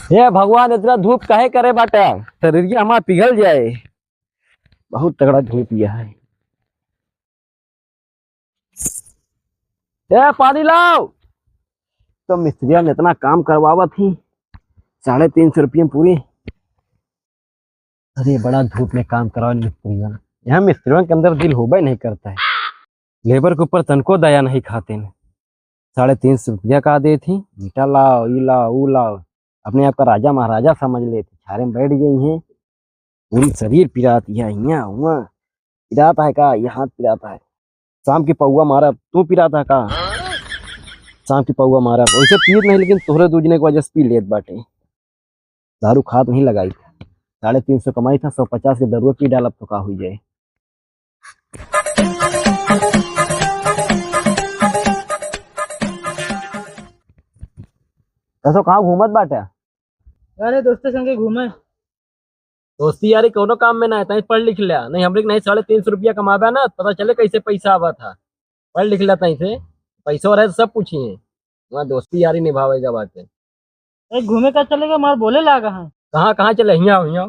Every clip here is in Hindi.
हे भगवान इतना धूप काहे करे बाटा। शरीर हमारा पिघल जाए। बहुत तगड़ा धूप यह है। ए पानी लाओ। तो मिस्त्रिया ने इतना काम करवावा थी। 350 रुपये में पूरी। अरे बड़ा धूप में काम करवा मिस्त्रियों। यहाँ मिस्त्रियों के अंदर दिल होबे नहीं करता है। लेबर के ऊपर तनको दया नहीं खाते हैं। 350 रुपया का दे थी। ईटा लाओ, ई लाओ, ऊ लाओ। अपने आप का राजा महाराजा समझ लेते। छारे में बैठ गई हैं। पूरी शरीर पिराती है। यहाँ हुआ पिराता है का, ये हाथ पिराता है। शाम की पौआ मारा तू पिराता है का। शाम की पौआ मारा वैसे पीत नहीं, लेकिन तोहरे दूजने की वजह से पी लेत बाटे। दारू खाद नहीं लगाई था। 350 कमाई था, 150 के जरूरत पी डालब तो का हुई जाए। कैसो कहाँ घूमत बाटे। अरे दोस्तों संगे घूमे। दोस्ती यारी कोनो काम में ना है। पढ़ लिख लिया नहीं हमरे नहीं। 350 रुपया कमाबा ना पता चले कैसे पैसा आवा था। पढ़ लिख लिया तई से पैसा रहे तो सब पूछिए। वहाँ दोस्ती यारी निभावेगा बाटे। अरे घूमे का चलेगा मार बोले लागा है। कहाँ कहाँ चले, हियाँ हियाँ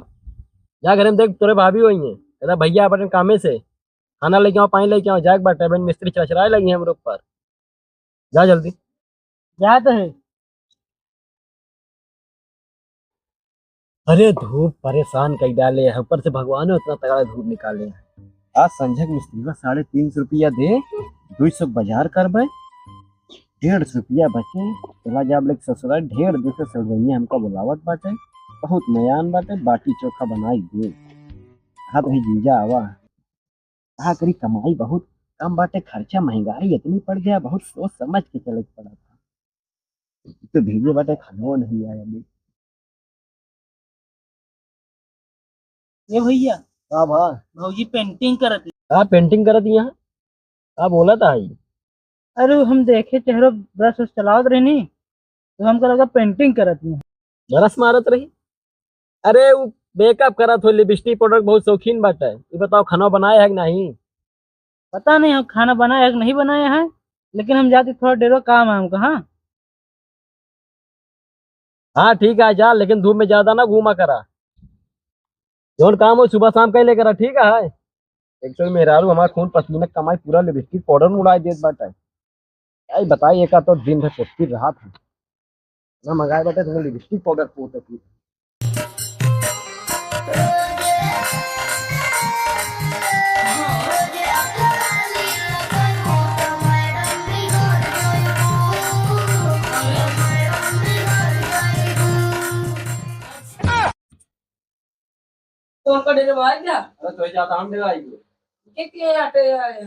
जा घर में देख तोरे भाभी हुई है। कहता भैया अपने कामे से खाना लेके आओ, पानी लेके आओ। जाग बाटे बहन मिस्त्री चरचराए लगी है हम लोग पर। जा जल्दी। क्या तो है। अरे धूप परेशान कर डाले है। ऊपर से भगवान ने उतना तगड़ा धूप निकाले है। आज संजय मिस्त्री का 350 रुपया दे। 200 बाजार करबे। 150 रुपया बचे। चला जाब लेके ससुराल। ढेर दिन से सड़वैया हमको बुलावत बाटे। बहुत नयान बाटे। बाटी चोखा बनाई दे। हाँ तो जीजा आवा। कहा करी कमाई बहुत कम बाटे। खर्चा महंगाई इतनी पड़ गया। बहुत सोच समझ के चले पड़ा था। तो भेजे बाटे खानो नहीं आया अभी। ये भैया हाँ भा। भौजी पेंटिंग करत है। हाँ पेंटिंग करत यहाँ। हाँ बोला था ही। अरे वो हम देखे चेहरा ब्रश उस चलावत रहनी तो हमको लगा पेंटिंग करत है। बरस मारत रही। अरे वो मेकअप करत हो। लिपस्टिक पाउडर बहुत शौकीन बाटा है। ये बताओ खाना बनाया है कि नहीं। पता नहीं हम खाना बनाया है कि नहीं बनाया है, लेकिन हम जाते थोड़ा देर काम है हमको। हाँ हाँ ठीक है जा, लेकिन धूप में ज्यादा ना घूमा करा। जौन काम हो सुबह शाम कहीं लेकर ठीक है। एक तो मेहरारू हमारा खून पसीने कमाई पूरा लिपस्टिक पाउडर में उड़ाई देत बाटा है। क्या ही बताइए का तो दिन भर पोतती रहा था ना। मंगाए बाटे तो लिपस्टिक पाउडर पोत। तो हमको डेरे भाई क्या अरे तो ज्यादा हम ले आई। के आटे आए हैं।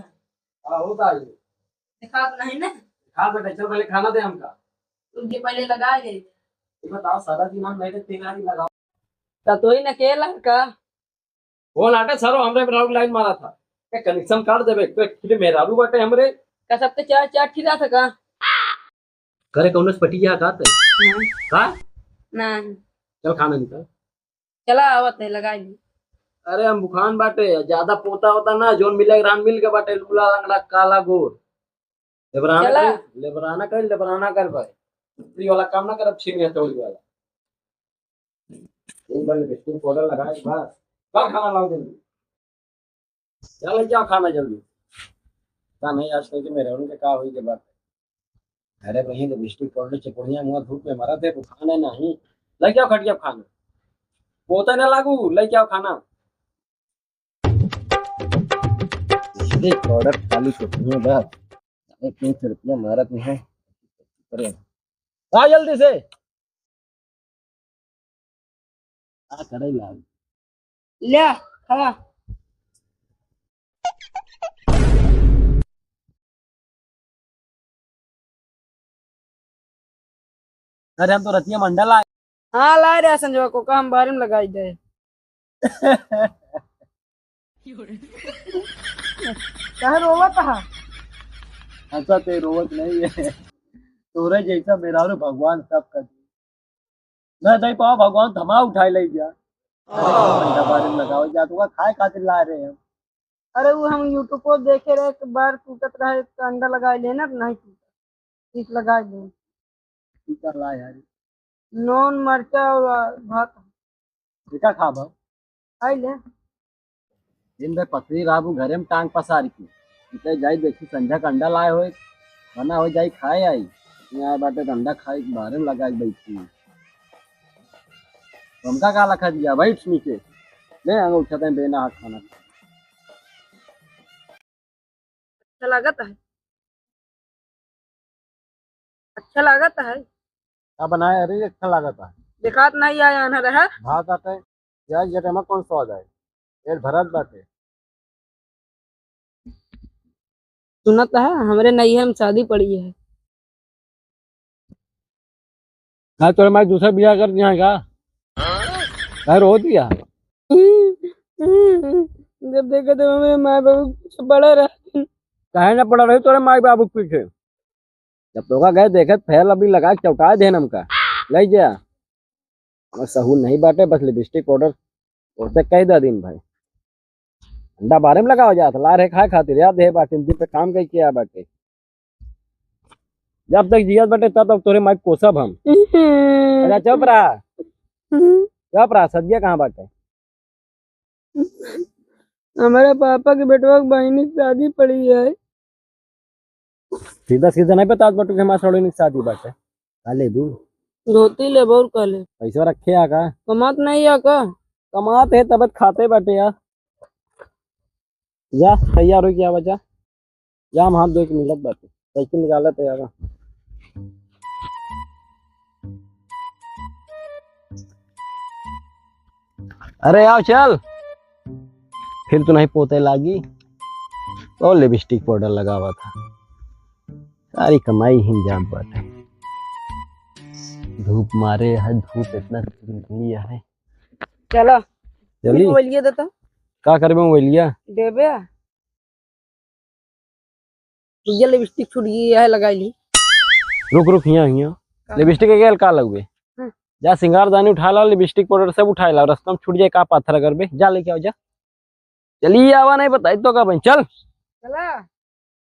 हाँ होता है। दिखा तो नहीं ना। खा बेटा चल पहले खाना दे हमका। तुमके पहले लगा गए ये बताओ सारा दिन हम मेरे तेरा ही लगाओ। तो ही ना केला का। वो नाटे सरो हमरे में लाइन मारा था। क्या कनेक्शन काट देबे फिर मेहरारू बाटे हमरे। का सब तो चार चार ठिला था का। करे कौन पटिया काट का। नहीं चल खाना निकल। चला आवत है लगा दी। अरे हम बुखान बाटे ज्यादा पोता होता ना जोन मिले रान मिल के बाटे लूला रंगला काला गोर। चला लेबराना कर भाई। फ्री वाला काम ना कर। छीन हथौड़ी वाला एक बार लिपस्टिक पाउडर लगाए बस। का खाना लाओ जल्दी। चल क्या खाना जल्दी। का नहीं आज कल के मेरे उनके का हुई के बात। अरे बहन लिपस्टिक पाउडर चिपड़िया मुंह धूप में मारा थे खाने नहीं। ले क्या खटिया खाना पोता ना लागू। ले क्या खाना लिपस्टिक पाउडर खाली चिपड़िया बस। 300 रुपया मारत में है। अरे आ जल्दी से आ करे लाग। ले खा। अरे हम तो रतिया मंडल आए। हाँ ला रहा संजय को काम बारे में लगाई दे। कह रोवा था। ऐसा ते रोवत नहीं है। तोरे जैसा मेरा भगवान सब कर दिया। मैं नहीं पाओ भगवान थमा उठाए ले गया। मंडा बारे में लगाओ जा तो खाए खातिर ला रहे हैं। अरे वो हम यूट्यूब को देखे रहे एक बार टूटत रहे तो अंडा लगा लेना नहीं टूटा। इस लगा दे। तू कर ला यार। नॉन मरचा और भात टीका खा भाव आई ले। दिन भर पथरी राबू घरे में टांग पसारी की इतने जाई देखी संध्या का अंडा लाए होए बना हो जाई खाए आई यहाँ बाटे तो अंडा खाए बाहर में लगा बैठी तुमका का लखा दिया बैठ नीचे ले आगे उठाते हैं बेना हाथ खाना अच्छा लागत है, अच्छा लागत है। क्या बनाया अरे अच्छा लगा था दिखात नहीं आया ना रहा। भात आते प्याज जटे में कौन स्वाद आए पेट भरत बाटे सुनत है हमारे नैया में शादी पड़ी है। हाँ तो मैं दूसरा ब्याह कर दिया का क्या रो दिया जब देखा तो मेरे माँ बाबू से बड़ा रहा। काहे ना पड़ा रही तोरे माई बाबू के पीछे जब तो का गए देखे फैल अभी लगा के चौटा दे नमका ले जा और सहूल नहीं बाटे बस लिपस्टिक पाउडर उड़ते कई दा दिन भाई अंडा बारे में लगा हो जाता ला रहे खाए खातिर याद है बाटे दिन पे काम कई किया बाटे जब तक जियत बाटे तब तक तोरे माई कोसब हम अच्छा चुप रहा सदिया कहाँ बाटे हमारे पापा के बेटवा की बहनी की शादी पड़ी है। सीधा सीधा नहीं पता बटू के हमारे सड़ों की शादी बाटे काले दू धोती ले बहुत कले पैसा रखे आका कमात नहीं है का। कमाते है तब खाते बाटे यार जा तैयार हो गया बचा जा हम हाथ धो के मिलत बाटे साइकिल निकालत है यार अरे आओ चल फिर तो नहीं पोते लागी तो लिपस्टिक पाउडर लगा हुआ था सारी कमाई ही जाम बाटे धूप मारे है धूप इतना लिया है चला चली बोलिए देता का करबे मोबाइलिया देबे ये लिपस्टिक छूट गई है लगा ली। रुक रुक हिया लिपस्टिक के गेल का लगबे जा सिंगारदानी उठा ला लिपस्टिक पाउडर सब उठा ला रास्ता में छूट जाए का पाथर करबे जा लेके आओ जा चलिए आवा नहीं बताई तो का बन चल चला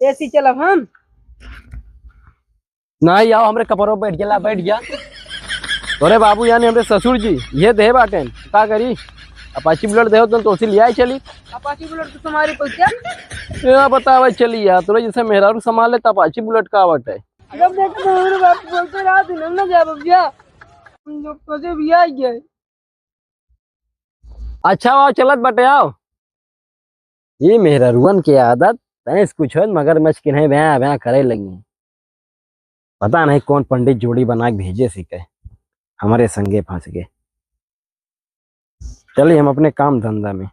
ऐसी चला हम नहीं आओ हमरे कपड़ों बैठ गया तोरे बाबू यानी हमरे ससुर जी ये दे बाटे का करी अपाची बुलेट दे तो उसी लिया चली अपाची बुलेट तो तुम्हारी पैसा या बतावे चली यार तोरे जैसे मेहरारू संभाल ले तो अपाची बुलेट का बाटे जब देखो तो मेरे बाप बोलते रहा दिन हम ना जा बबिया हम लोग तो से भी आ गए। अच्छा आओ चलत बाटे आओ ये मेहरारूअन की आदत तैस कुछ हो मगर मच किन्हें ब्याह ब्याह करे लगी पता नहीं कौन पंडित जोड़ी बना के भेजे सीखे हमारे संगे फंस गए चलिए हम अपने काम धंधा में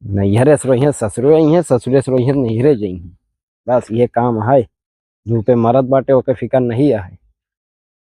नैहरे से रोहिए ससुरे हैं ससुरे से रोहिए नैहरे जाइए बस ये काम है धूपे मरद बाटे ओके फिकर नहीं है।